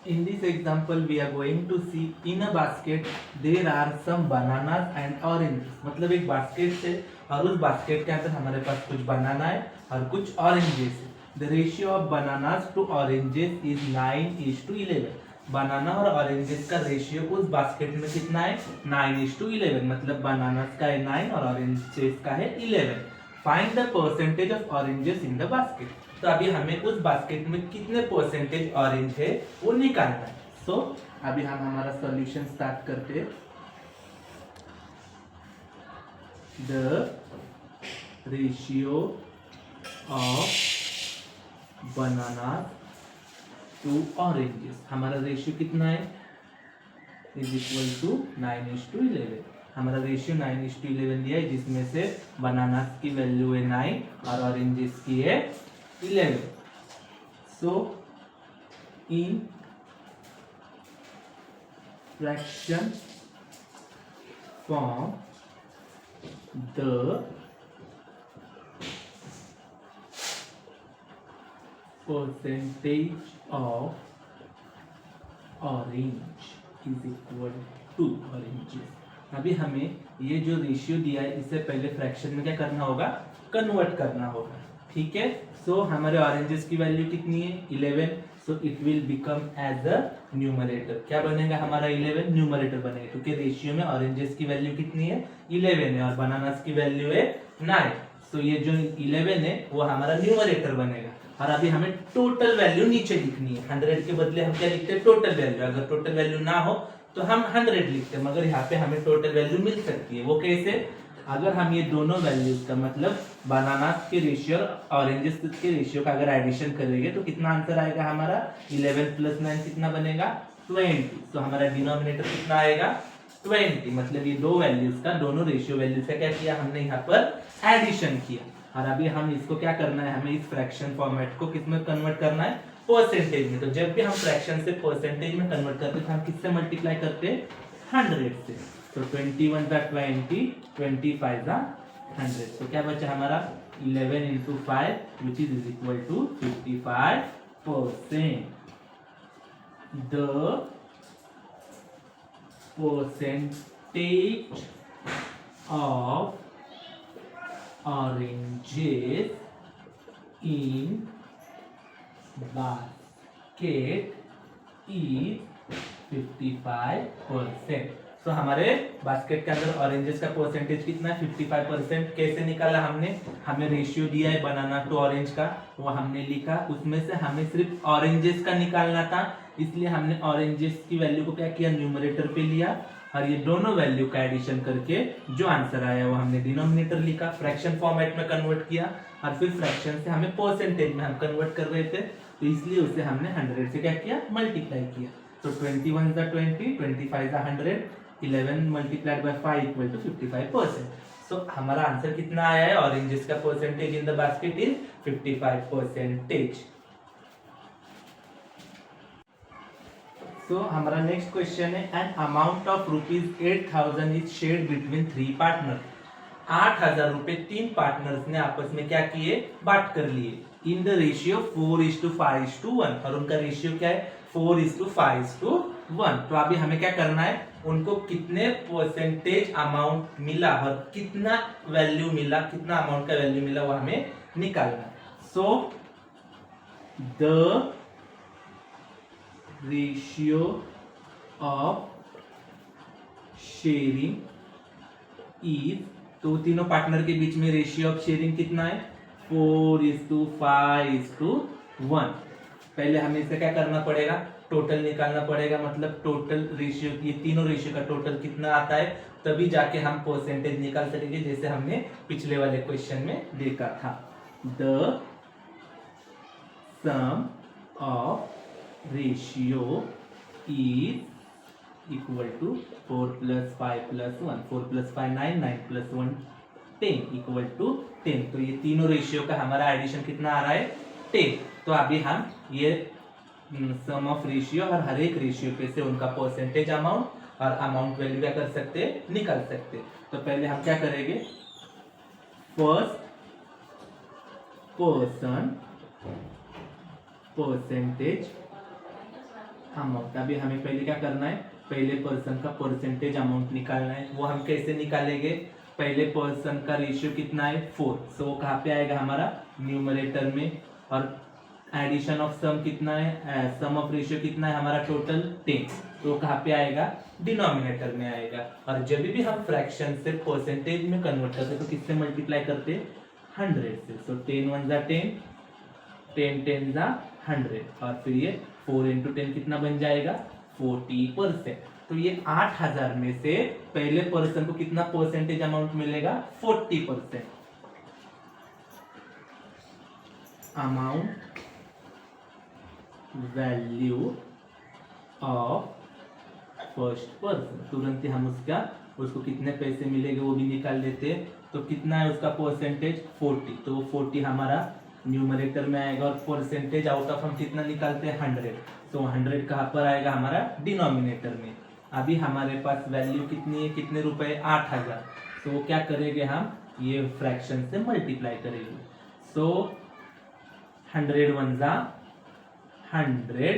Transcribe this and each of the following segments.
In this example, we are going to see in a basket there are some bananas and oranges. मतलब एक basket है और उस basket के अंदर हमारे पास कुछ बनाना है और कुछ ऑरेंजेस है. The ratio of bananas to oranges is 9:11. बनाना और ऑरेंजेस का रेशियो उस बास्केट में कितना है? 9:11. मतलब बनानास का है 9 और ऑरेंजेस का है 11. Find the percentage of oranges in the basket. तो अभी हमें उस बास्केट में कितने परसेंटेज ऑरेंज है वो निकालना है. सो अभी हम हमारा सॉल्यूशन स्टार्ट करते हैं. The ratio of banana to oranges, हमारा रेशियो कितना है? Is equal to 9:11. हमारा रेशियो 9:11 दिया है, जिसमें से बनानास की वैल्यू है 9 और ऑरेंजेस की है 11. So in fraction form, the percentage of orange is equal to oranges. अभी हमें ये जो रेशियो दिया है इसे पहले फ्रैक्शन में क्या करना होगा? कन्वर्ट करना होगा. ठीक है. सो हमारे ऑरेंजेस की वैल्यू कितनी है? 11. So it will become as a numerator. क्या बनेगा हमारा? 11 न्यूमरेटर बनेगा, क्योंकि रेशियो में ऑरेंजेस की वैल्यू कितनी है? 11 है और बनानास की वैल्यू है 9. सो ये जो 11 है वो हमारा न्यूमरेटर बनेगा. और अभी हमें टोटल वैल्यू नीचे लिखनी है. 100 के बदले हम क्या लिखते हैं? Total value. अगर टोटल वैल्यू ना हो तो हम 100 लिखते हैं, मगर यहाँ पे हमें टोटल वैल्यू मिल सकती है. वो कैसे? अगर हम ये दोनों वैल्यूज का मतलब बनानास के रेशियो और ऑरेंजेस के रेशियो का अगर एडिशन करेंगे तो कितना आंसर आएगा हमारा? 11 प्लस 9 कितना बनेगा? 20. तो हमारा डिनोमिनेटर कितना आएगा? 20. मतलब ये दो वैल्यूज का, दोनों रेशियो वैल्यूज का क्या किया हमने? यहाँ पर एडिशन किया. और अभी हम इसको क्या करना है? हमें इस फ्रैक्शन फॉर्मेट को किस में कन्वर्ट करना है? परसेंटेज में. तो जब भी हम फ्रैक्शन से परसेंटेज में कन्वर्ट करते हैं तो हम किससे मल्टीप्लाई करते हैं? 100 से. तो 21 का 20, 25 का 100. तो क्या बचा हमारा? 11 into 5 which is equal to 55%. The percentage of oranges in basket is 55%. तो हमारे बास्केट के अंदर ऑरेंजेस का परसेंटेज कितना है? 55%. कैसे निकाला हमने? हमें रेशियो दिया है बनाना टू ऑरेंज का, वो हमने लिखा. उसमें से हमें सिर्फ ऑरेंजेस का निकालना था, इसलिए हमने ऑरेंजेस की वैल्यू को क्या किया? न्यूमरेटर पे लिया और ये दोनों वैल्यू का एडिशन करके जो आंसर आया वो हमने डिनोमिनेटर लिखा, फ्रैक्शन फॉर्मेट में कन्वर्ट किया और फिर फ्रैक्शन से हमें परसेंटेज में हम कन्वर्ट कर रहे थे, तो इसलिए उसे हमने 100 से क्या किया? मल्टीप्लाई किया. तो 21 का 20, 25 का 100, 11 मल्टीप्लाइड बाय 5 इक्वल टू 55%. सो हमारा आंसर कितना आया है? ऑरेंजेस का percentage in the basket is 55%. सो हमारा नेक्स्ट क्वेश्चन है, an amount of ₹8,000 is shared between 3 partner. 8,000 रुपए 3 पार्टनर्स ने आपस में क्या किए? बांट कर लिए. In the ratio 4:5:1. और उनका रेशियो क्या है? 4:5:1. तो अभी हमें क्या करना है? उनको कितने परसेंटेज अमाउंट मिला और कितना वैल्यू मिला, कितना अमाउंट का वैल्यू मिला वो हमें निकालना है. So the ratio of sharing is, तो तीनों पार्टनर के बीच में रेशियो ऑफ शेयरिंग कितना है? 4:5:1. पहले हमें इसे क्या करना पड़ेगा? टोटल निकालना पड़ेगा. मतलब टोटल रेशियो, ये तीनों रेशियो का टोटल कितना आता है, तभी जाके हम परसेंटेज निकाल सकेंगे, जैसे हमने पिछले वाले क्वेश्चन में देखा था. The sum of ratio is equal to 4 + 5 + 1. 4 + 5 9, 9 + 1 10 equal to 10. तो ये तीनों रेशियो का हमारा एडिशन कितना आ रहा है? 10. तो अभी हम ये सम ऑफ रेशियो और हर एक रेशियो पे से उनका परसेंटेज अमाउंट और अमाउंट वैल्यू क्या कर सकते हैं? निकाल सकते हैं. तो पहले हम क्या करेंगे? First person percentage amount. अभी हमें पहले क्या करना है, पहले पर्सन का परसेंटेज अमाउंट निकालना है। वो हम कैसे निकालेंगे, पहले पर्सन का रेशियो कितना है 4, सो वो कहाँ पे आएगा हमारा न्यूमरेटर में, और एडिशन ऑफ सम कितना है, सम ऑफ रेशियो कितना है हमारा टोटल 10, तो कहाँ पे आएगा डिनोमिनेटर में आएगा। और जब भी हम फ्रैक्शन से परसेंटेज में कन्वर्ट करते तो किससे मल्टीप्लाई करते, 100 से। सो 10 1 जा 10, 10 10 जा 100, और फिर ये 4 इंटू 10 कितना बन जाएगा 40%। तो ये 8000 में से पहले पर्सन को कितना परसेंटेज अमाउंट मिलेगा 40%। Amount value of first person, तुरंत ही हम उसको कितने पैसे मिलेंगे वो भी निकाल लेते हैं। तो कितना है उसका परसेंटेज 40, तो 40 हमारा न्यूमरेटर में आएगा, और परसेंटेज आउट ऑफ हम कितना निकालते हैं 100, तो 100 कहाँ पर आएगा हमारा डिनोमिनेटर में। अभी हमारे पास वैल्यू कितनी है, कितने रुपए 8000, तो क्या करेंगे हम ये फ्रैक्शन से मल्टीप्लाई करेंगे। सो 100 1 जा 100,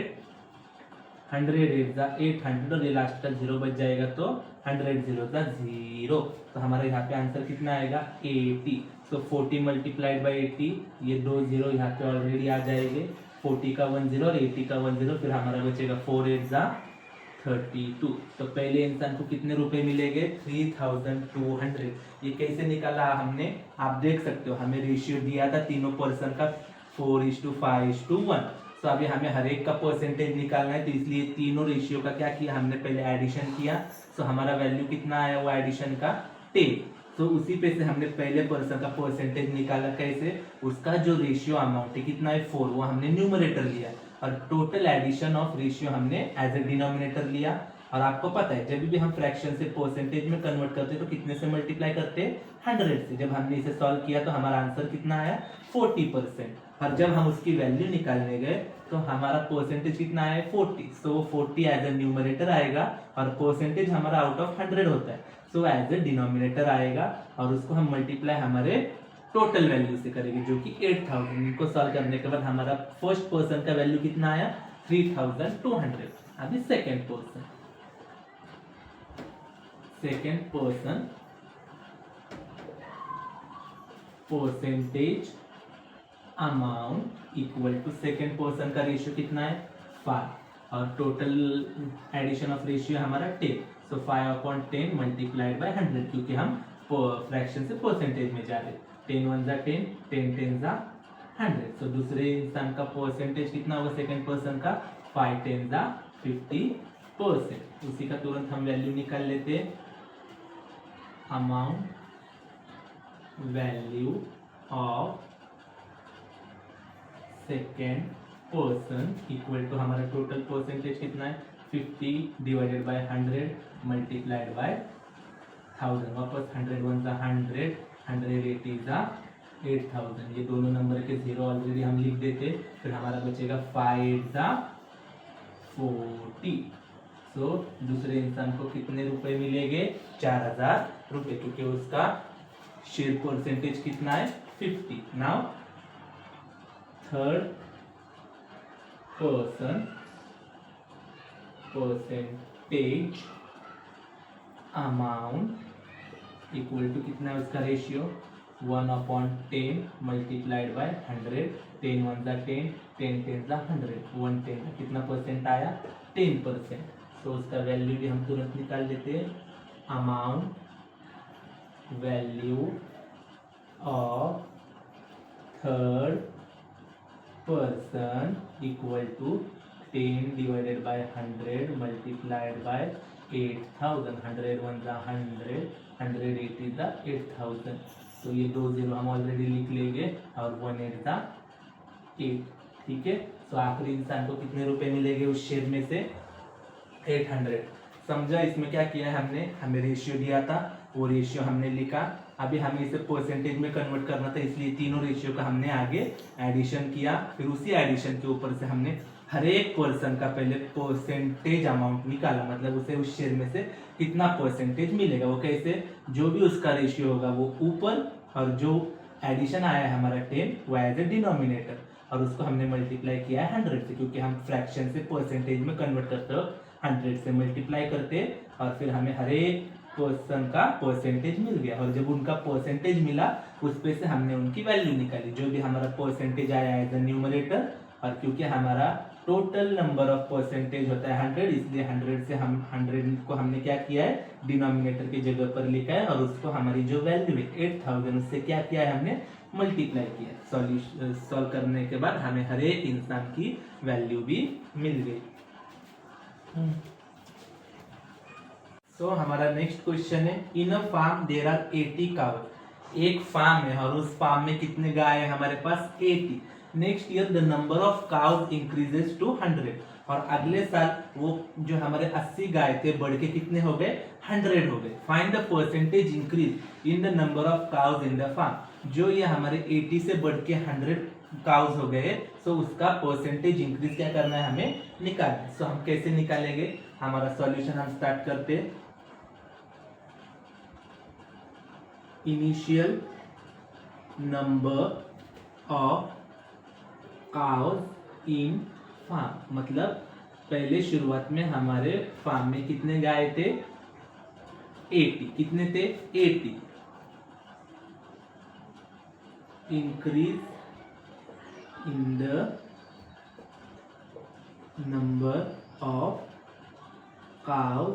100 8 जा 800, और ये लास्ट का 0 बच जाएगा, तो 100 0 जा 0, तो हमारे यहाँ पे आंसर कितना आएगा 80। सो 40 मल्टीप्लाइड बाई 80, ये 2 0 यहाँ पे ऑलरेडी आ जाएंगे, 40 का 1 0 और 80 का 1 0, फिर हमारा बचेगा 4 8 जा 32। तो पहले इंसान को कितने रुपए मिलेंगे 3200। ये कैसे निकाला हमने, आप देख सकते हो, हमें रेशियो दिया था तीनों पर्सन का 4:5:1। तो अभी हमें हर एक का परसेंटेज निकालना है, तो इसलिए तीनों रेशियो का क्या किया हमने, पहले एडिशन किया। तो हमारा वैल्यू कितना आया वो एडिशन का 10, तो उसी पे से हमने पहले पर्सन का परसेंटेज निकाला। कैसे, उसका जो रेशियो अमाउंट है कितना है 4, वो हमने न्यूमरेटर लिया, और टोटल एडिशन ऑफ रेशियो हमने एज ए डिनोमिनेटर लिया। और आपको पता है जब भी हम फ्रैक्शन से परसेंटेज में कन्वर्ट करते हैं तो कितने से मल्टीप्लाई करते हैं 100 से। जब हमने इसे सॉल्व किया तो हमारा आंसर कितना आया 40%, और जब हम उसकी वैल्यू निकालने गए तो हमारा परसेंटेज कितना आया 40, सो 40 एज ए न्यूमरेटर आएगा, और परसेंटेज हमारा आउट ऑफ 100 होता है, सो एज ए डिनोमिनेटर आएगा, और उसको हम मल्टीप्लाई हमारे टोटल वैल्यू से करेंगे जो कि 8000। इनको सॉल्व करने के बाद हमारा फर्स्ट पर्सन का वैल्यू कितना आया 3200। अभी second person percentage amount equal to second person का रेशियो कितना है 5, और टोटल एडिशन ऑफ रेशियो हमारा 10, सो 5/10 मल्टीप्लाइड बाय 100, क्योंकि हम फ्रैक्शन से परसेंटेज में जा रहे हैं। 10 1 जा 10, 10 10 जा 100, सो दूसरे इंसान का परसेंटेज कितना होगा सेकेंड पर्सन का 5 10 जा 50%। उसी का तुरंत हम वैल्यू निकाल लेते हैं, amount value of second person equal to हमारा टोटल परसेंटेज कितना है 50 डिवाइडेड बाय 100 मल्टीप्लाइड बाय 1000। वापस 100 1 जा 100, 180 जा 8000, ये दोनों नंबर के 0 ऑलरेडी हम लिख देते, फिर हमारा बचेगा 5 जा 40। सो दूसरे इंसान को कितने रुपए मिलेंगे 4000 रुपए, क्योंकि उसका शेयर परसेंटेज कितना है 50। Now third person percentage amount equal to कितना है उसका रेशियो 1/10 मल्टीप्लाइड बाय 100, 10 1 जा 10, 10 10 जा 100, 110 का कितना परसेंट आया 10%। तो उसका वैल्यू भी हम तुरंत निकाल लेते हैं, amount value of third person equal to 10 divided by 100 multiplied by 8000, 100 1 जा 100, 180 जा 8000, तो ये 2 0 हम ऑलरेडी लिख लेंगे, और 1 8 जा 8। ठीक है, तो आखिरी इंसान को कितने रुपए मिलेंगे उस शेयर में से 800। समझा, इसमें क्या किया है हमने, हमें रेशियो दिया था, वो रेशियो हमने लिखा। अभी हमें इसे परसेंटेज में कन्वर्ट करना था, इसलिए तीनों रेशियो का हमने आगे एडिशन किया, फिर उसी एडिशन के ऊपर से हमने हर एक पर्सन का पहले परसेंटेज अमाउंट निकाला, मतलब उसे उस शेयर में से कितना परसेंटेज मिलेगा। वो कैसे, जो भी उसका रेशियो होगा वो ऊपर, और जो एडिशन आया है हमारा 10 वो एज ए डिनोमिनेटर, और उसको हमने मल्टीप्लाई किया है 100 से, क्योंकि हम फ्रैक्शन से परसेंटेज में कन्वर्ट करते हो 100 से मल्टीप्लाई करते और फिर हमें हर एक पर्सन का परसेंटेज मिल गया। और जब उनका परसेंटेज मिला उस पे से हमने उनकी वैल्यू निकाली, जो भी हमारा परसेंटेज आया एज अ न्यूमरेटर। और क्योंकि हमारा टोटल नंबर ऑफ परसेंटेज होता है 100, इसलिए 100 से हम 100 को हमने क्या किया है डिनोमिनेटर की जगह पर लिखा है और उसको हमारी जो वैल्यू है 8000 उससे क्या किया है हमने मल्टीप्लाई किया। सॉल्यूशन सॉल्व करने के बाद हमें हर एक इंसान की वैल्यू भी मिल गई। सो हमारा नेक्स्ट क्वेश्चन है, in a farm there are 80 cows. एक फार्म है और उस फार्म में कितने गाय है हमारे पास 80। Next year the number of cows increases to 100। और अगले साल वो जो हमारे 80 गाय थे बढ़ के कितने हो गए 100 हो गए। Find the percentage increase in the number of cows in the farm. जो ये हमारे 80 से बढ़ के 100 काउज हो गए, सो उसका परसेंटेज इंक्रीज क्या करना है हमें निकालना है। सो हम कैसे निकालेंगे, हमारा सॉल्यूशन हम स्टार्ट करते हैं। Initial number of cows in farm, मतलब पहले शुरुआत में हमारे फार्म में कितने गाय थे 80। कितने थे 80। Increase in the number of cows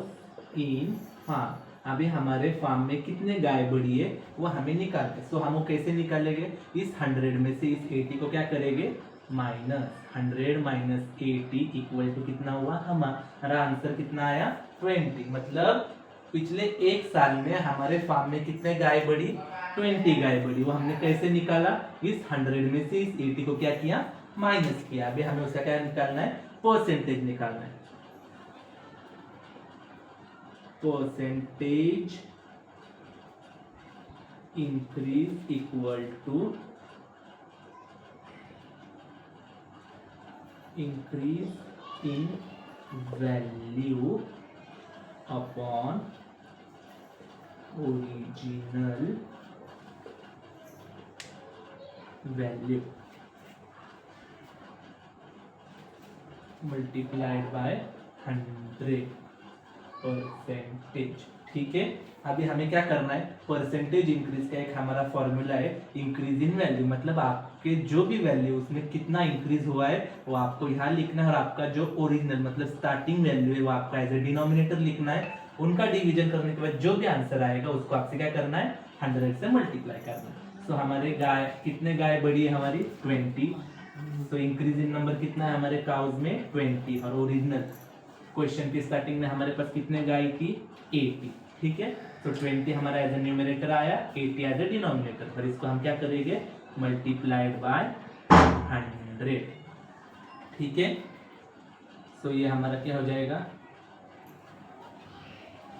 in farm. अभी हमारे फार्म में कितने गाय बढ़ी है वो हमें निकालते। सो हम वो कैसे निकालेंगे, इस 100 में से इस 80 को क्या करेंगे माइनस 100 माइनस 80 इक्वल टू कितना हुआ, हमारा आंसर कितना आया 20। मतलब पिछले एक साल में हमारे फार्म में कितने गाय बढ़ी 20 गाय बढ़ी। वो हमने कैसे निकाला, इस 100 में से इस 80 को क्या किया माइनस किया। अभी हमें उसका क्या निकालना है परसेंटेज निकालना है। Percentage increase equal to increase in value upon original value multiplied by 100 percentage. ठीक है, अभी हमें क्या करना है, परसेंटेज इंक्रीज का एक हमारा फॉर्मूला है इंक्रीज इन वैल्यू, मतलब आपके जो भी वैल्यू उसमें कितना इंक्रीज हुआ है वो आपको यहाँ लिखना है और आपका जो ओरिजिनल मतलब स्टार्टिंग वैल्यू है वो आपका एज ए डिनोमिनेटर लिखना है। उनका डिवीजन करने के बाद जो भी आंसर आएगा उसको आपसे क्या करना है 100 से मल्टीप्लाई करना है। सो हमारे गाय कितने गाय बढ़ी है हमारी 20। सो इंक्रीज इन नंबर कितना है हमारे काउज में 20 और ओरिजिनल क्वेश्चन की स्टार्टिंग में हमारे पास कितने गाय की 80। ठीक है, तो 20 हमारा एज ए न्यूमरेटर आया, 80 एज ए डिनोमिनेटर। और इसको हम क्या करेंगे मल्टीप्लाइड बाय 100। ठीक है, सो ये हमारा क्या हो जाएगा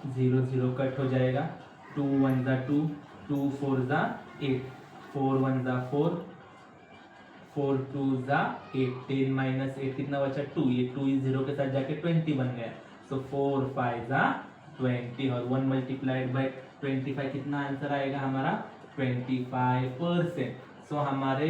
0 0 कट हो जाएगा, 2 1 जा 2, 2 4 जा 8, 4 1 जा 4, 4 2 जा 8, 10 माइनस 8 कितना बचा 2, ये 2 इस 0 के साथ जाके 20 बन गया। सो 4 5 जा 20 और 1 मल्टीप्लाइड बाय 25 कितना आंसर आएगा हमारा 25%। सो हमारे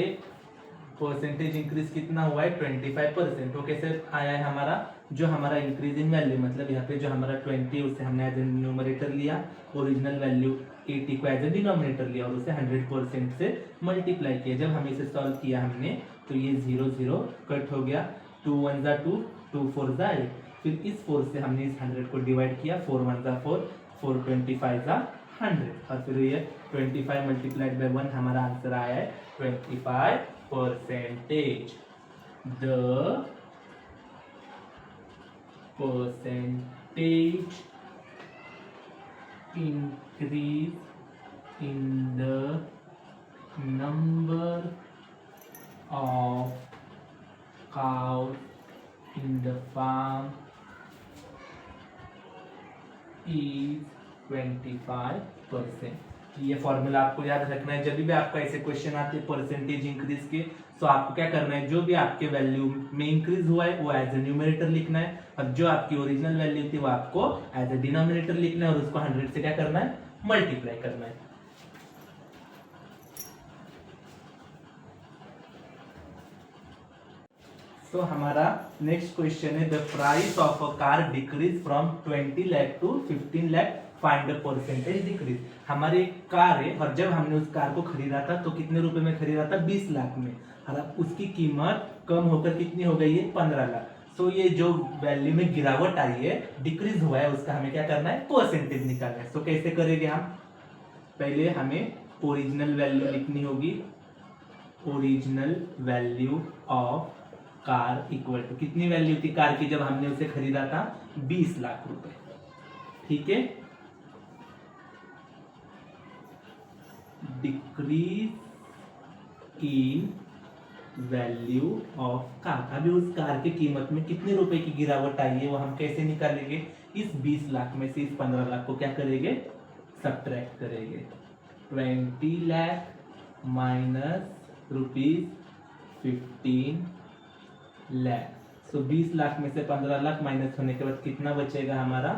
परसेंटेज इंक्रीज कितना हुआ है 25%। तो कैसे आया है हमारा, जो हमारा इंक्रीज इन वैल्यू मतलब यहाँ पे जो हमारा 20 उसे हमने एज ए न्यूमरेटर लिया, ओरिजिनल वैल्यू 80 को एज ए डिनोमिनेटर लिया और उसे 100% से मल्टीप्लाई किया। जब हम इसे सॉल्व किया हमने तो ये 0 0 कट हो गया, 2 1 जा 2, 2 4 जा 8, फिर इस 4 से हमने इस 100 को डिवाइड किया, 4 1 जा 4, 4 25 जा 100 और फिर ये 25 मल्टीप्लाइड बाय 1 हमारा आंसर आया है 25%। The percentage increase in the number of cows in the farm is 25%। ये फॉर्मूला आपको याद रखना है। जब भी आपका ऐसे क्वेश्चन आते हैं परसेंटेज इंक्रीज के, तो आपको क्या करना है, जो भी आपके वैल्यू में इंक्रीज हुआ है वो एज ए न्यूमरेटर लिखना है और जो आपकी ओरिजिनल वैल्यू थी वो आपको एज ए डिनोमिनेटर लिखना है और उसको 100 से क्या करना है मल्टीप्लाई करना है। सो हमारा नेक्स्ट क्वेश्चन है the price of a car decrease from 20 lakh to 15 lakh, find the percentage decrease. हमारी एक कार है और जब हमने उस कार को खरीदा था तो कितने रुपए में खरीदा था? 20 लाख में, और अब उसकी कीमत कम होकर कितनी हो गई है? 15 लाख। सो ये जो वैल्यू में गिरावट आई है, डिक्रीज हुआ है, उसका हमें क्या करना है? परसेंटेज निकालना है। सो कैसे करेंगे हम? पहले हमें ओरिजिनल वैल्यू लिखनी होगी। Original value of car equal to, कितनी वैल्यू थी कार की जब हमने उसे खरीदा था? 20 लाख रुपए। ठीक है, decrease in value of car. अभी उस कार की कीमत में कितने रुपए की गिरावट आई है वो हम कैसे निकालेंगे? इस 20 लाख में से इस 15 लाख को क्या करेंगे? सब्ट्रैक्ट करेंगे। 20 लाख माइनस रुपीज 15 लाख। सो 20 लाख में से 15 लाख माइनस होने के बाद कितना बचेगा हमारा?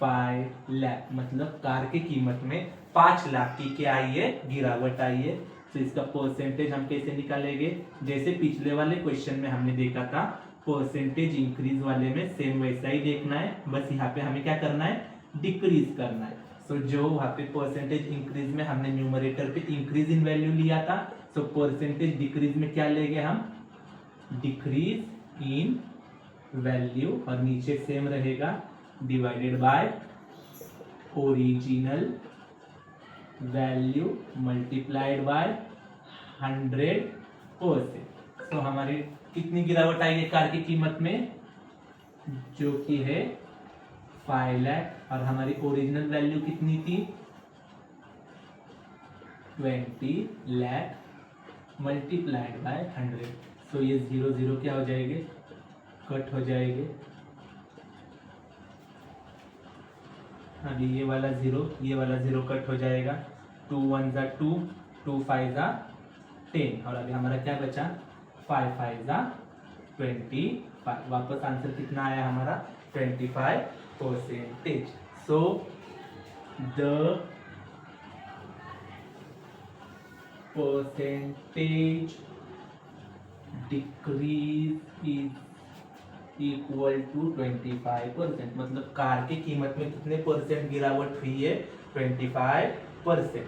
5 लाख। मतलब कार की कीमत में 5 लाख की क्या आई है? गिरावट आई है। तो इसका परसेंटेज हम कैसे निकालेंगे? जैसे पिछले वाले क्वेश्चन में हमने देखा था, परसेंटेज इंक्रीज वाले में सेम वैसा ही देखना है, बस यहाँ पे हमें क्या करना है? डिक्रीज करना है। सो जो वहाँ पे परसेंटेज इंक्रीज में हमने न्यूमरेटर पे इंक्रीज इन वैल्यू लिया था, सो परसेंटेज डिक्रीज में क्या लेंगे हम? डिक्रीज इन वैल्यू, और नीचे सेम रहेगा divided by original value multiplied by 100%। तो हमारी कितनी गिरावट आई है कार की कीमत में? जो कि है 5 लाख, और हमारी ओरिजिनल वैल्यू कितनी थी? 20 लाख मल्टीप्लाइड बाय 100। सो ये 0 0 क्या हो जाएंगे? कट हो जाएंगे। अभी ये वाला 0 कट हो जाएगा। 2 1 जा 2, 2 5 जा 10, और अभी हमारा क्या बचा? 5 5 जा 25। वापस आंसर कितना आया हमारा? 25%। So the percentage decrease is equal to 25%। मतलब कार की कीमत में कितने परसेंट गिरावट हुई है? 25%।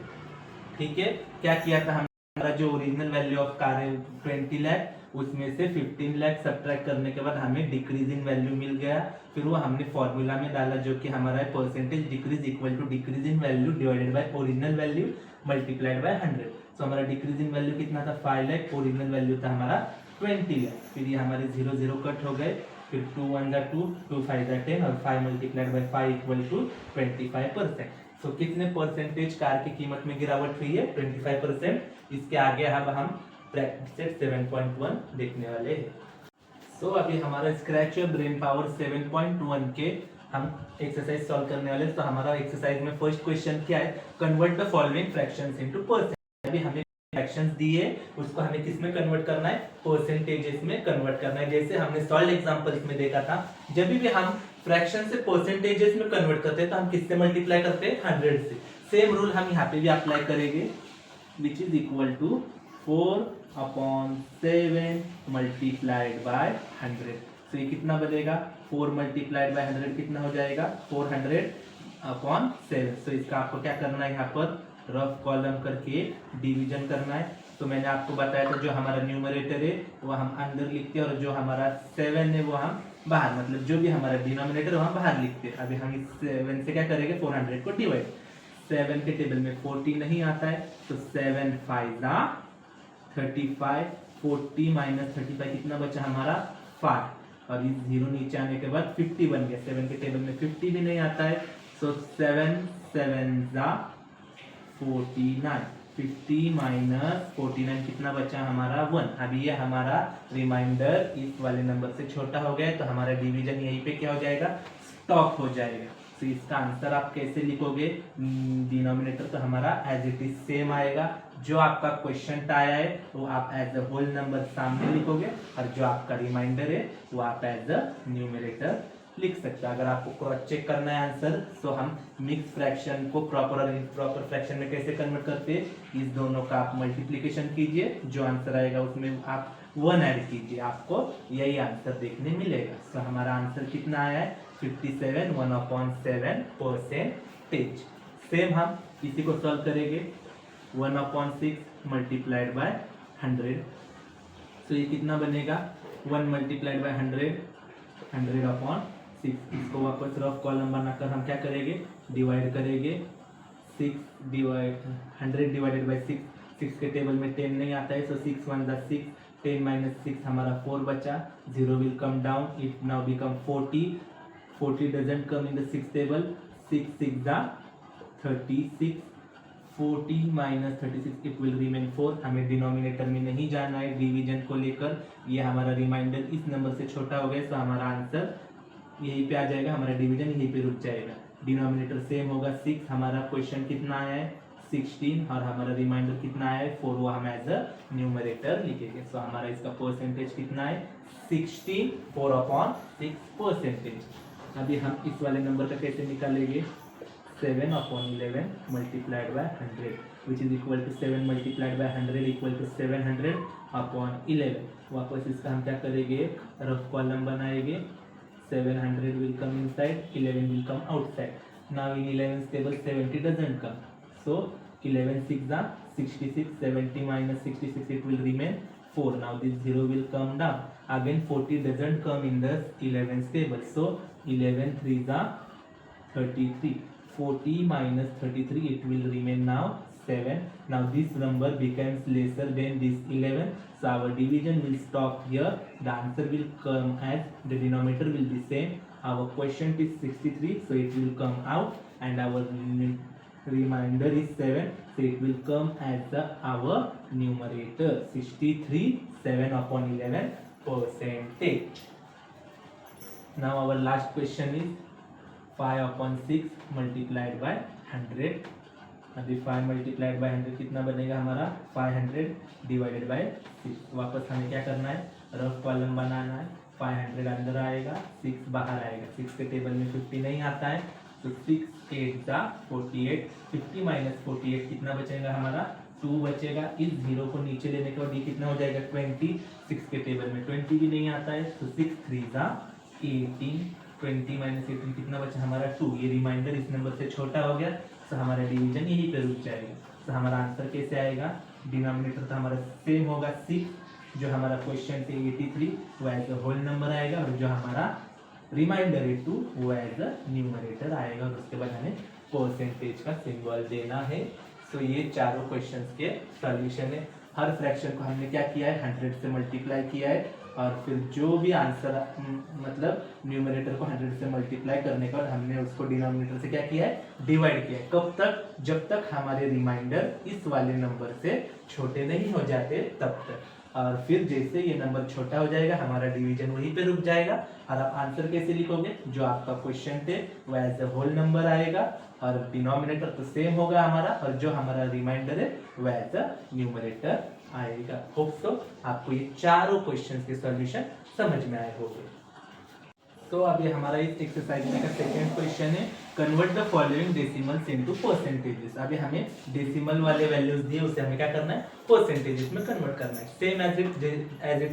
ठीक है, क्या किया था हमारा? जो ओरिजिनल वैल्यू ऑफ कार है 20 लाख, उसमें से 15 लाख सब्ट्रैक्ट करने के बाद हमें डिक्रीज इन वैल्यू मिल गया। फिर वो हमने फॉर्मूला में डाला, जो कि हमारा है percentage decrease equal to decrease in value divided by original value multiplied by 100। तो हमारा डिक्रीज इन वैल्यू कितना था? 5 लाख। ओरिजिनल वैल्यू था हमारा 20 लाख। फिर ये हमारे 0 0 कट हो गए। फिर 2 1 जा 2, 2 5 जा 10, और 5 मल्टीप्लाइड बाय 5 इक्वल टू 25%। सो कितने परसेंटेज कार की कीमत में गिरावट हुई है? 25%। इसके आगे अब हम प्रैक्टिस 7.1 देखने वाले हैं। सो अभी हमारा स्क्रैच योर ब्रेन पावर 7.1 के हम एक्सरसाइज सॉल्व करने वाले हैं। तो हमारा एक्सरसाइज में फर्स्ट क्वेश्चन क्या है? Convert the following fractions into percent. अभी हमें फ्रैक्शंस दिए, उसको हमें किस में कन्वर्ट करना है? परसेंटेजेस में कन्वर्ट करना है। जैसे हमने सॉल्व एग्जांपल इसमें देखा था, जब भी हम फ्रैक्शन से परसेंटेजेस में कन्वर्ट करते हैं तो हम किससे मल्टीप्लाई करते हैं? 100 से। सेम रूल हम यहाँ पे भी अप्लाई करेंगे, which is equal to 4/7 multiplied by 100। तो ये कितना बनेगा? 4 मल्टीप्लाइड बाय 100 कितना हो जाएगा? 400/7। तो इसका आपको क्या करना है? यहाँ पर रफ कॉलम करके डिवीजन करना है। तो मैंने आपको बताया था, जो हमारा न्यूमरेटर है वो हम अंदर लिखते हैं, और जो हमारा 7 है वो हम बाहर, मतलब जो भी हमारा डिनोमिनेटर है हम बाहर लिखते हैं। अभी हम इस 7 से क्या करेंगे? 400 को डिवाइड। 7 के टेबल में 40 नहीं आता है, तो 7 5 जा 35। 40 माइनस 35 कितना बचा हमारा? 5, और इस 0 नीचे आने के बाद 50 बन गया। 7 के टेबल में 50 भी नहीं आता है, सो 7 7 जा 49। 50 माइनस 49 कितना बचा हमारा? 1। अभी ये हमारा रिमाइंडर इस वाले नंबर से छोटा हो गया, तो हमारा डिवीजन यहीं पे क्या हो जाएगा? स्टॉप हो जाएगा। तो इसका आंसर आप कैसे लिखोगे? डिनोमिनेटर तो हमारा एज इट इज सेम आएगा। जो आपका क्वेश्चन आया है वो आप एज अ होल नंबर सामने लिखोगे, और जो आपका रिमाइंडर है वो आप एज अ न्यूमरेटर लिख सकते हैं। अगर आपको क्रॉस चेक करना है आंसर, तो हम मिक्स फ्रैक्शन को प्रॉपर और इम्प्रॉपर फ्रैक्शन में कैसे कन्वर्ट करते हैं, इस दोनों का आप मल्टीप्लिकेशन कीजिए, जो आंसर आएगा उसमें आप 1 ऐड कीजिए, आपको यही आंसर देखने मिलेगा। तो हमारा आंसर कितना आया है 57 1/7%। सेम हम इसी को सॉल्व करेंगे 1/6 मल्टीप्लाइड बाय 100। तो ये कितना बनेगा 1 मल्टीप्लाइड बाय 100 100/6। इसको वापस रफ कॉलम बनाकर हम क्या करेंगे डिवाइड करेंगे 100 डिवाइडेड बाय 6। 6 के टेबल में 10 नहीं आता है, सो 6 1 = 6, 10 - 6 हमारा 4 बचा, 0 will come down, it now become 40 doesn't come in the 6th table, 6 6 = 36, 40 - 36 it will remain 4। हमें डिनोमिनेटर में नहीं जाना है डिवीजन को लेकर, ये हमारा रिमाइंडर इस नंबर से छोटा हो गया, तो हमारा आंसर यहीं पे आ जाएगा, हमारा डिवीजन यहीं पे रुक जाएगा। डिनोमिनेटर सेम होगा 6, हमारा क्वेश्चन कितना आया है 16 और हमारा रिमाइंडर कितना आया है 4, वो हम एज अ न्यूमरेटर लिखेंगे। सो हमारा इसका परसेंटेज कितना है 16 4/6%। अभी हम इस वाले नंबर का कैसे निकालेंगे 7/11 multiplied by 100 which is equal to 7 multiplied by 100 equal to 700/11। वापस इसका हम क्या करेंगे रफ कॉलम बनाएंगे, 700 will come inside, 11 will come outside. Now in 11's table 70 doesn't come, so 11 6 are 66, 70 - 66 it will remain 4. Now this 0 will come down, again 40 doesn't come in the 11's table, so 11 3s are 33, 40 - 33 it will remain now 7. Now this number becomes lesser than this 11, so our division will stop here. The answer will come as the denominator will be same. Our quotient is 63, so it will come out, and our remainder is 7, so it will come as our numerator 63 7/11%. Now our last question is 5/6 multiplied by 100। अभी 5 multiplied by 100 कितना बनेगा हमारा 500 divided by 6। वापस हमें क्या करना है rough column बनाना है, 500 अंदर आएगा 6 बाहर आएगा, 6 के टेबल में 50 नहीं आता है, तो 6 8 = 48, 50 - 48 कितना बचेगा हमारा 2 बचेगा। इस 0 को नीचे लेने के बाद ये कितना हो जाएगा 20, 6 के टेबल में 20 भी नहीं आता है, तो 6 3 = 18, 20 - 18 कितना बचा हमारा 2। ये रिमाइंडर इस नंबर से छोटा हो गया, तो हमारा डिवीजन यहीं पे रुक जाएगा। तो हमारा आंसर कैसे आएगा डिनोमिनेटर तो हमारा सेम होगा 6, जो हमारा क्वेश्चन थे 83 वो एज अ होल नंबर आएगा, और जो हमारा रिमाइंडर है 2 वो एज अ न्यूमरेटर आएगा, और उसके बाद हमें परसेंटेज का सिंबल देना है। सो ये चारों क्वेश्चंस के सॉल्यूशन है। हर फ्रैक्शन को हमने क्या किया है 100 से मल्टीप्लाई किया है, और फिर जो भी आंसर मतलब न्यूमरेटर को 100 से मल्टीप्लाई करने के बाद हमने उसको डिनोमिनेटर से क्या किया है डिवाइड किया है। कब तक जब तक हमारे रिमाइंडर इस वाले नंबर से छोटे नहीं हो जाते तब तक, और फिर जैसे ये नंबर छोटा हो जाएगा हमारा डिवीजन वहीं पे रुक जाएगा। और आप आंसर कैसे लिखोगे, जो आपका क्वेश्चन थे वो एज अ होल नंबर आएगा, और डिनोमिनेटर तो सेम होगा हमारा, और जो हमारा रिमाइंडर है वो एज अ न्यूमरेटर आएगा। होप सो आपको ये चारों क्वेश्चंस के सॉल्यूशन समझ में आए होंगे। तो अभी हमारा इस एक्सरसाइज में का सेकंड क्वेश्चन है convert the following decimals into percentages. अभी हमें डेसिमल वाले वैल्यूज दिए उसे हमें क्या करना है परसेंटेजेस में कन्वर्ट करना है। सेम एज इट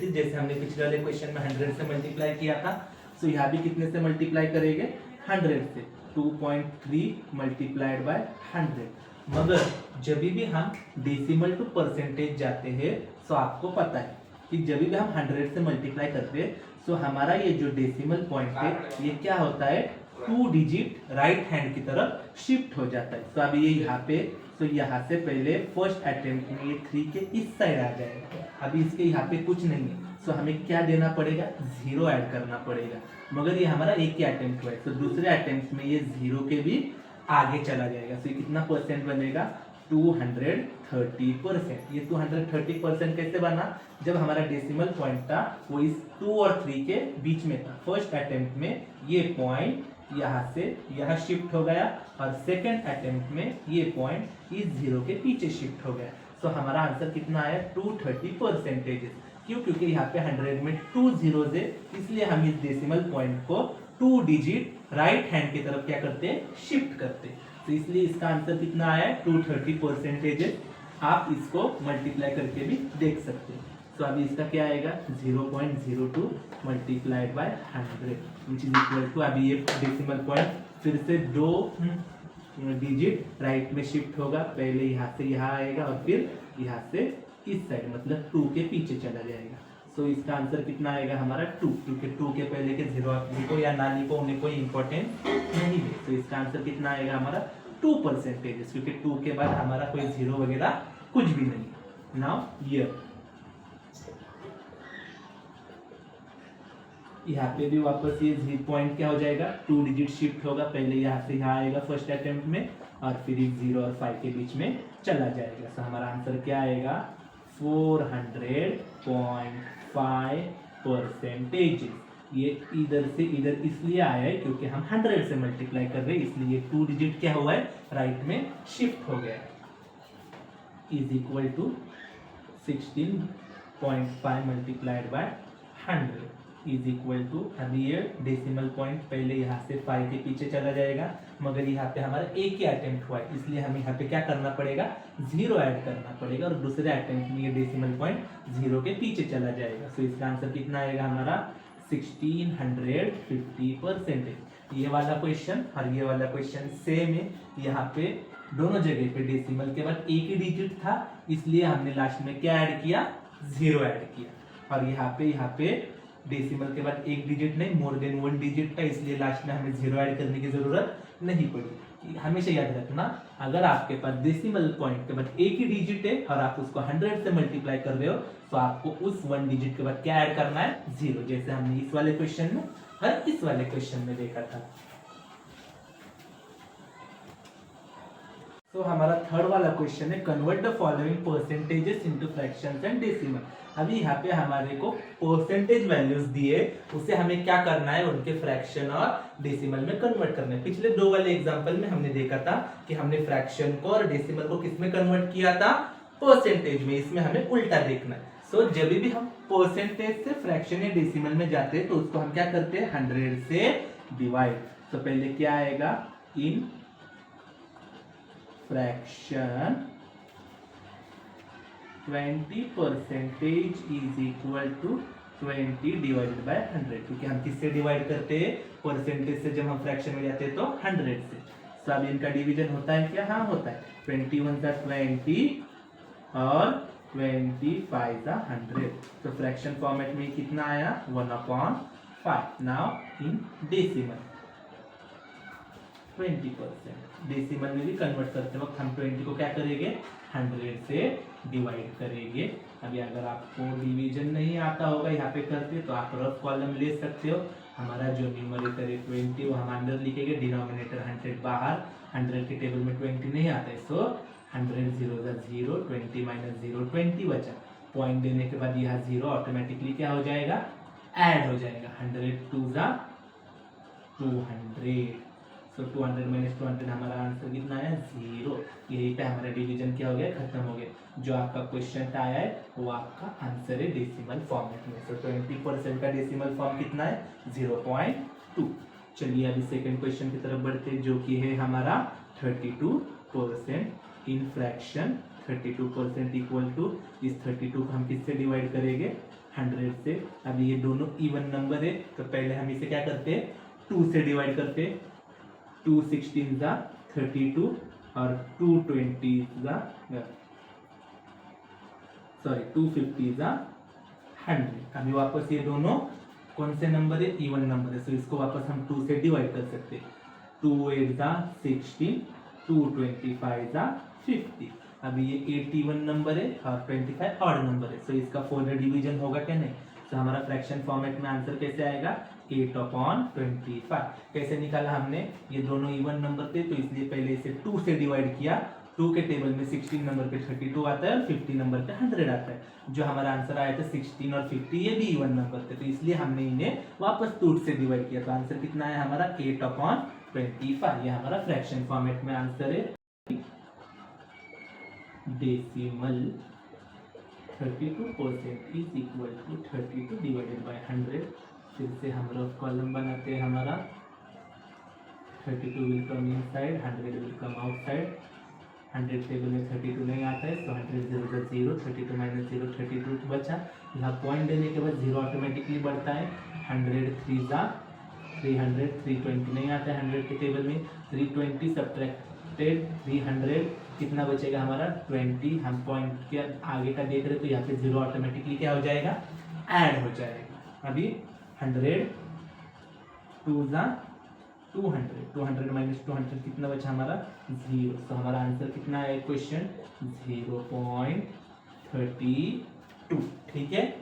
इज जैसे हमने पिछले वाले क्वेश्चन में 100 से मल्टीप्लाई किया था, सो यहाँ भी कितने से मल्टीप्लाई करेंगे 100 से, 2.3 मल्टीप्लाइड बाय 100। मगर जब भी हम डेसिमल टू परसेंटेज जाते हैं तो आपको पता है कि जब भी हम 100 से मल्टीप्लाई करते हैं तो हमारा ये जो डेसिमल पॉइंट है ये क्या होता है 2 डिजिट राइट हैंड की तरफ शिफ्ट हो जाता है। तो अभी ये यहाँ पे, तो यहाँ से पहले फर्स्ट अटेम्प्ट में ये 3 के इस साइड आ जाएगा। अभी इसके यहाँ पे कुछ नहीं है, तो हमें क्या देना पड़ेगा 0 ऐड करना पड़ेगा। मगर ये हमारा एक ही अटेम्प्ट हुआ है, तो दूसरे अटेम्प्ट में ये 0 के भी आगे चला जाएगा। तो ये कितना परसेंट बनेगा 230%। ये 230% कैसे बना, जब हमारा डेसिमल पॉइंट था वो इस 2 और 3 के बीच में था। फर्स्ट अटेम्प्ट में ये पॉइंट यहाँ से यहाँ शिफ्ट हो गया, और सेकंड अटेम्प्ट में ये पॉइंट इस 0 के पीछे शिफ्ट हो गया। तो हमारा आंसर कितना आया 230%। क्यों, क्योंकि यहाँ पे 100 में 2 zeros है, इसलिए हम इस डेसिमल पॉइंट को 2 डिजिट राइट हैंड की तरफ क्या करते हैं शिफ्ट करते हैं। तो इसलिए इसका आंसर कितना आया है 230%। आप इसको मल्टीप्लाई करके भी देख सकते हैं। सो अभी इसका क्या आएगा 0.02 multiplied by 100 which is equal to, अभी ये डेसिमल पॉइंट फिर से 2 डिजिट राइट में शिफ्ट होगा, पहले यहाँ से यहाँ आएगा और फिर यहाँ से इस साइड मतलब 2 के पीछे चला जाएगा। सो इसका आंसर कितना आएगा हमारा 2, क्योंकि 2 के पहले के 0 आप लिखो या ना लिखो उन्हें कोई इंपॉर्टेंस नहीं है। तो इसका आंसर कितना आएगा हमारा 2%, क्योंकि 2 के बाद हमारा कोई 0 वगैरह कुछ भी नहीं। नाउ यहाँ पे भी वापस ये पॉइंट क्या हो जाएगा 2 डिजिट शिफ्ट होगा, पहले यहाँ से यहाँ आएगा फर्स्ट अटेम्प्ट में और फिर 0 और 5 के बीच में चला जाएगा। तो हमारा आंसर क्या आएगा 400.5%। ये इधर से इधर इसलिए आया है क्योंकि हम 100 से मल्टीप्लाई कर रहे हैं, इसलिए 2 डिजिट क्या हुआ है राइट में शिफ्ट हो गया है। Is equal to 16.5 multiplied by 100 is equal to, अभी ये डेसिमल पॉइंट पहले यहाँ से 5 के पीछे चला जाएगा, मगर यहाँ पे हमारा एक ही अटेम्प्ट हुआ है इसलिए हमें यहाँ पे क्या करना पड़ेगा 0 ऐड करना पड़ेगा और दूसरे अटेम्प्ट में ये डेसिमल पॉइंट 0 के पीछे चला जाएगा। सो इसका आंसर कितना आएगा हमारा 1650%। ये वाला क्वेश्चन और ये वाला क्वेश्चन सेम है, यहाँ पे दोनों जगह पे डेसिमल के बाद एक ही डिजिट था इसलिए हमने लास्ट में क्या ऐड किया 0 ऐड किया, और यहाँ पे डेसिमल के बाद एक डिजिट नहीं मोर देन 1 डिजिट था इसलिए लास्ट में हमें 0 ऐड करने की जरूरत नहीं पड़ी। हमेशा याद रखना अगर आपके पास डेसिमल पॉइंट के बाद एक ही डिजिट है और आप उसको 100 से मल्टीप्लाई कर रहे हो तो आपको उस 1 डिजिट के बाद क्या ऐड करना है 0, जैसे हमने इस वाले क्वेश्चन में और इस वाले क्वेश्चन में देखा था। तो हमारा थर्ड वाला क्वेश्चन है convert the following percentages into fractions and decimal. अभी यहाँ पे हमारे को परसेंटेज वैल्यूज दिए, उसे हमें क्या करना है उनके फ्रैक्शन और डेसिमल में कन्वर्ट करना है। पिछले 2 वाले एग्जांपल में हमने देखा था कि हमने फ्रैक्शन को और डेसिमल को किस में कन्वर्ट किया था परसेंटेज में, इसमें हमें उल्टा देखना है। सो जब भी हम परसेंटेज से फ्रैक्शन या डेसिमल में जाते हैं तो उसको हम क्या करते हैं 100 से डिवाइड। तो पहले क्या आएगा in fraction 20% is equal to 20 divided by 100, क्योंकि हम किससे डिवाइड करते हैं परसेंटेज से, जब हम फ्रैक्शन में जाते हैं तो 100 से। तो अब इनका डिवीजन होता है क्या, हाँ होता है, 21 सा 20 और 25 सा 100। तो फ्रैक्शन फॉर्मेट में कितना आया 1/5। नाउ इन डेसिमल 20%, डेसिमल में भी कन्वर्ट करते वक्त हम 20 को क्या करेंगे 100 से डिवाइड करेंगे। अभी अगर आपको डिवीजन नहीं आता होगा यहाँ पे करते तो आप रफ कॉलम ले सकते हो। हमारा जो न्यूमरेटर है 20 वो हम अंदर लिखेंगे, डिनोमिनेटर 100 बाहर, 100 के टेबल में 20 नहीं आता है। सो 100 0 0, 20 माइनस 0 20 बचा, पॉइंट देने के बाद यहाँ 0 ऑटोमेटिकली क्या हो जाएगा ऐड हो जाएगा, 100 2 200। सो 200 माइनस 200 हमारा आंसर कितना है 0। यही पे हमारा डिवीजन क्या हो गया खत्म हो गया। जो आपका क्वेश्चन आया है वो आपका आंसर है डेसिमल फॉर्मेट में। सो 20% का डेसिमल फॉर्म कितना है 0.2। चलिए अभी सेकंड क्वेश्चन की तरफ बढ़ते हैं जो कि है हमारा 32% इन फ्रैक्शन। 32% इक्वल टू इस 32 को हम किससे डिवाइड करेंगे 100 से। अभी ये दोनों इवन नंबर है तो पहले हम इसे क्या करते हैं 2 से डिवाइड करते हैं। 2 16 32 और 2 20 250 100। अभी वापस ये दोनों कौन से नंबर है इवन नंबर है, सो इसको वापस हम 2 से डिवाइड कर सकते हैं। 2 8 16, 2 25 50। अभी ये 8 इवन नंबर है और 25 ऑड नंबर है, सो इसका फर्दर डिवीजन होगा क्या नहीं। तो हमारा फ्रैक्शन फॉर्मेट में आंसर कैसे आएगा 8/25। कैसे निकाला हमने, ये दोनों इवन नंबर थे तो इसलिए पहले इसे 2 से डिवाइड किया। 2 के टेबल में 16 नंबर पे 32 आता है और 50 नंबर पे 100 आता है। जो हमारा आंसर आया था 16 और 50 ये भी इवन नंबर थे तो इसलिए हमने इन्हें वापस 2 से डिवाइड किया। तो आंसर कितना है हमारा 8/25। ये हमारा फ्रैक्शन फॉर्मेट में आंसर है। Decimal 32% is equal to 32 divided by 100। फिर से हम रफ कॉलम बनाते हैं। हमारा 32 will come inside, 100 will come outside. 100 table में 32 नहीं आता है, तो 100 0 का 0, 32 माइनस 0 32 बचा। यहाँ पॉइंट देने के बाद 0 ऑटोमेटिकली बढ़ता है। 100 3 जा 300, 320 नहीं आता है 100 के टेबल में। 320 सब्ट्रैक्टेड 300 कितना बचेगा हमारा 20। हम पॉइंट के आगे का देख रहे तो यहाँ पे 0 ऑटोमेटिकली क्या हो जाएगा, ऐड हो जाएगा। अभी 100 2 जा 200, 200 माइनस 200 कितना बचा हमारा 0। तो हमारा आंसर कितना है क्वेश्चन 0.32। ठीक है।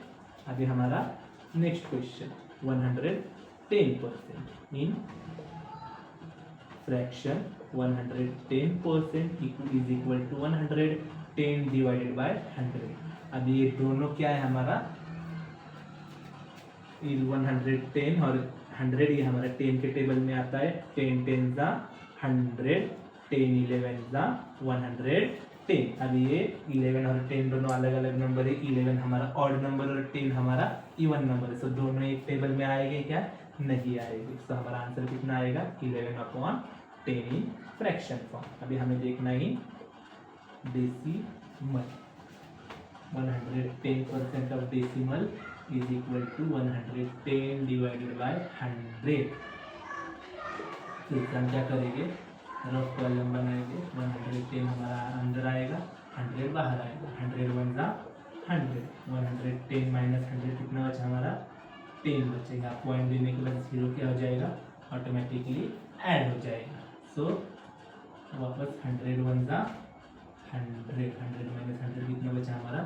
अभी हमारा next question 110% in fraction 110% is equal to 110 divided by 100। अभी ये दोनों क्या है हमारा 110 और 100 ये हमारा 10 के टेबल में आता है। 10 10 जा 100, 10 11 जा 110। अभी ये 11 और 10 दोनों अलग अलग नंबर है। 11 हमारा ऑड नंबर और 10 हमारा इवन नंबर है। सो दोनों एक टेबल में आएंगे क्या, नहीं आएगी। तो हमारा आंसर कितना आएगा 11/10 इन फ्रैक्शन फॉर्म। अभी हमें देखना ही decimal 110% of decimal is equal to 110 divided by 100। तो इसका हम क्या करेंगे, रफ कॉलम बनाएंगे। 110 हमारा अंदर आएगा, 100 बाहर आएगा। 100 1 जा 100, 110 माइनस 100 कितना बचा हमारा 10 बचेगा। पॉइंट देने के बाद 0 क्या हो जाएगा, ऑटोमेटिकली ऐड हो जाएगा। सो वापस 100 1 जा 100, 100 माइनस 100 कितना बचा हमारा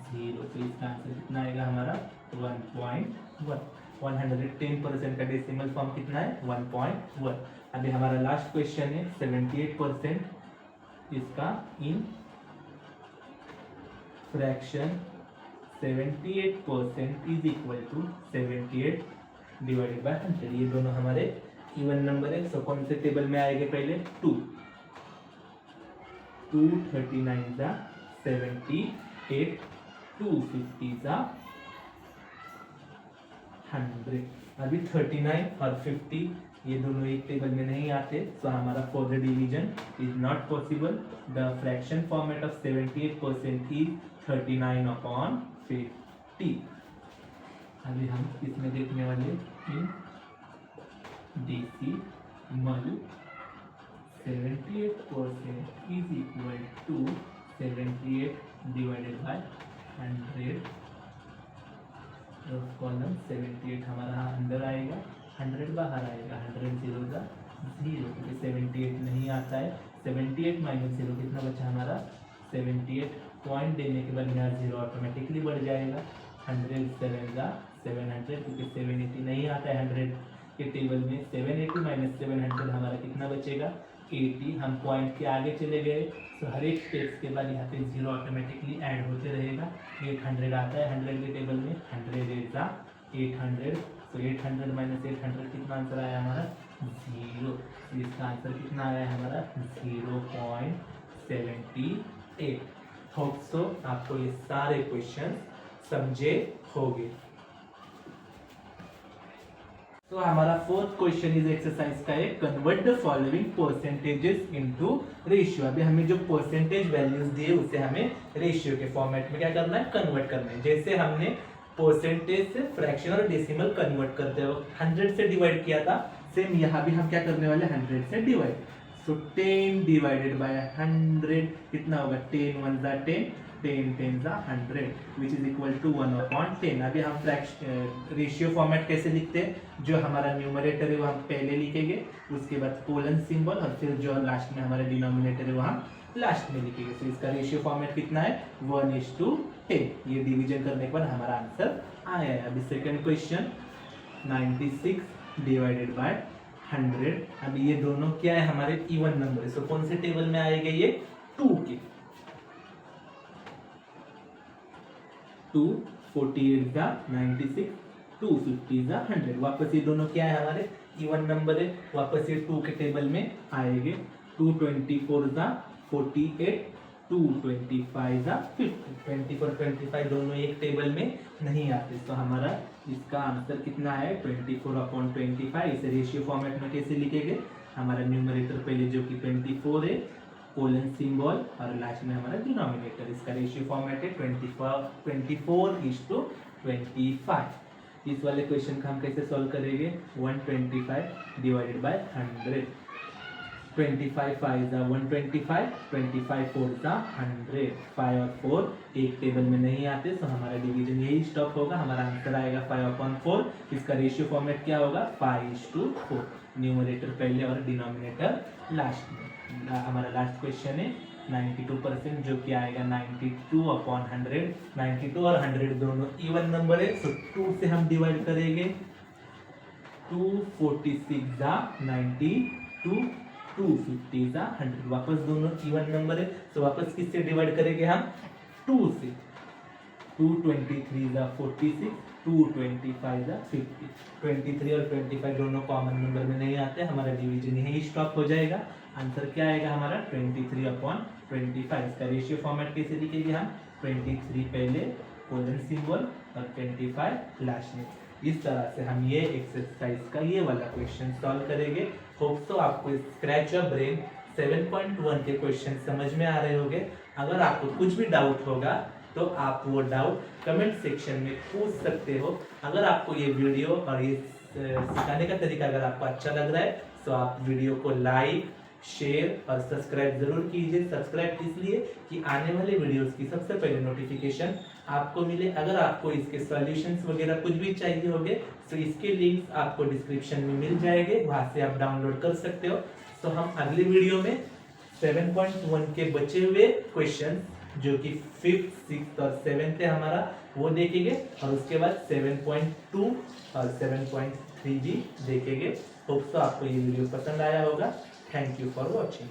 0। तो इसका आंसर कितना आएगा हमारा 1.1। 110% का डेसिमल फॉर्म कितना है 1.1। अभी हमारा लास्ट क्वेश्चन है 78% इसका in fraction 78% is equal to 78 divided by 100। ये दोनों हमारे इवन नंबर है। सो कौन से टेबल में आएंगे, पहले 2 239 जा 78, 250 जा 100। अभी 39 और 50 ये दोनों एक टेबल में नहीं आते। सो हमारा for the division is not possible. The fraction format of 78% is 39/50। अभी हम इसमें देखने वाले in decimal 78% is equal to 78 divided by 100। Column 78 हमारा अंदर आएगा, 100 बाहर आएगा। 100 0 का 0, क्योंकि 78 नहीं आता है। 78 माइनस 0 कितना बचा हमारा 78। पॉइंट देने के बाद यहाँ 0 ऑटोमेटिकली बढ़ जाएगा। 100 7 का 700, क्योंकि 780 नहीं आता है 100 के टेबल में। 780 माइनस 700 हमारा कितना बचेगा 80। हम पॉइंट के आगे चले गए, तो हर एक स्टेप्स के बाद यहाँ पे 0 ऑटोमेटिकली ऐड होते रहेगा। 800 आता है 100 के टेबल में। 100 8 जा 800, तो 800 माइनस 800 कितना आंसर आया हमारा 0। तो इसका आंसर कितना आया हमारा 0.78। होप सो आपको ये सारे क्वेश्चन समझे होंगे। तो हमारा फोर्थ क्वेश्चन इज एक्सरसाइज का है convert the following percentages into ratio. अभी हमें जो परसेंटेज वैल्यूज दिए उसे हमें रेशियो के फॉर्मेट में क्या करना है, कन्वर्ट करना है। जैसे हमने परसेंटेज से फ्रैक्शन और डेसिमल कन्वर्ट करते वक्त 100 से डिवाइड किया था, सेम यहाँ भी हम क्या करने वाले 100 से डिवाइड। सो 10 डिवाइडेड बाय 100 कितना होगा 10 1 जा 10, 10 10 जा 100 विच इज इक्वल टू 1/10। अभी हम रेशियो फॉर्मेट कैसे लिखते हैं, जो हमारा न्यूमरेटर है वो हम पहले लिखेंगे, उसके बाद कोलन सिंबल, और फिर जो लास्ट में हमारा डिनोमिनेटर है वो हम लास्ट में लिखेंगे। तो इसका रेशियो फॉर्मेट कितना है 1:10। ये डिवीजन करने के बाद हमारा आंसर आया है। अभी सेकंड क्वेश्चन 96 डिवाइडेड बाय 100। अभी ये दोनों क्या है हमारे इवन नंबर है। सो कौन से टेबल में आएगा ये 2 के। 248 का 96, 250 का 100। वापस ये दोनों क्या है हमारे इवन नंबर है, वापस ये 2 के टेबल में आएंगे। 224 का 48, 225 का 50। 24 25 दोनों एक टेबल में नहीं आते। तो हमारा इसका आंसर कितना है 24/25। इसे रेशियो फॉर्मेट में कैसे लिखेंगे, हमारा न्यूमरेटर पहले जो कि 24 है कोलन सिंबल और लास्ट में हमारा डिनोमिनेटर। इसका रेशियो फॉर्मेट है 24:25। इस वाले क्वेश्चन का हम कैसे सॉल्व करेंगे, 125 डिवाइडेड बाय 100। 25 5 is 125, 25 4 is 100। 5 और 4 एक टेबल में नहीं आते, तो हमारा डिवीजन यही स्टॉप होगा। हमारा आंसर आएगा 5/4। इसका रेशियो फॉर्मेट क्या होगा, 5:4। न्यूमरेटर पहले और डिनोमिनेटर लास्ट में। हमारा लास्ट क्वेश्चन है 92%, जो कि आएगा 92/100। 92 और 100 दोनों इवन नंबर है, तो 2 से हम डिवाइड करेंगे। 246 92, 250 100। वापस दोनों इवन नंबर है, तो वापस किससे डिवाइड करेंगे हम, 2 से। 223 46, 225 50। 23 और 25 दोनों कॉमन नंबर में नहीं आते, हमारा डिवीजन यही स्टॉप हो जाएगा। आंसर क्या आएगा हमारा 23/25। इसका रेशियो फॉर्मेट कैसे लिखेंगे हम, 23 पहले कोलन सिंबल और 25 लास्ट में। इस तरह से हम ये एक्सरसाइज का ये वाला क्वेश्चन सॉल्व करेंगे। होप सो आपको स्क्रैच योर ब्रेन 7.1 के क्वेश्चन समझ में आ रहे होंगे। अगर आपको कुछ भी डाउट होगा तो आप वो डाउट कमेंट सेक्शन में पूछ सकते हो। अगर आपको ये वीडियो और ये सिखाने का तरीका अगर आपको अच्छा लग रहा है तो आप वीडियो को लाइक, शेयर और सब्सक्राइब जरूर कीजिए। सब्सक्राइब इसलिए कि आने वाले वीडियोस की सबसे पहले नोटिफिकेशन आपको मिले। अगर आपको इसके सॉल्यूशंस वगैरह कुछ भी चाहिए होंगे तो इसके लिंक्स आपको डिस्क्रिप्शन में मिल जाएंगे, वहां से आप डाउनलोड कर सकते हो। तो हम अगले वीडियो में 7.1 के बचे हुए क्वेश्चन जो कि 5th, 6th और 7th है हमारा, वो देखेंगे और उसके बाद 7.2 और 7.3 भी देखेंगे। होप सो आपको ये वीडियो पसंद आया होगा। Thank you for watching.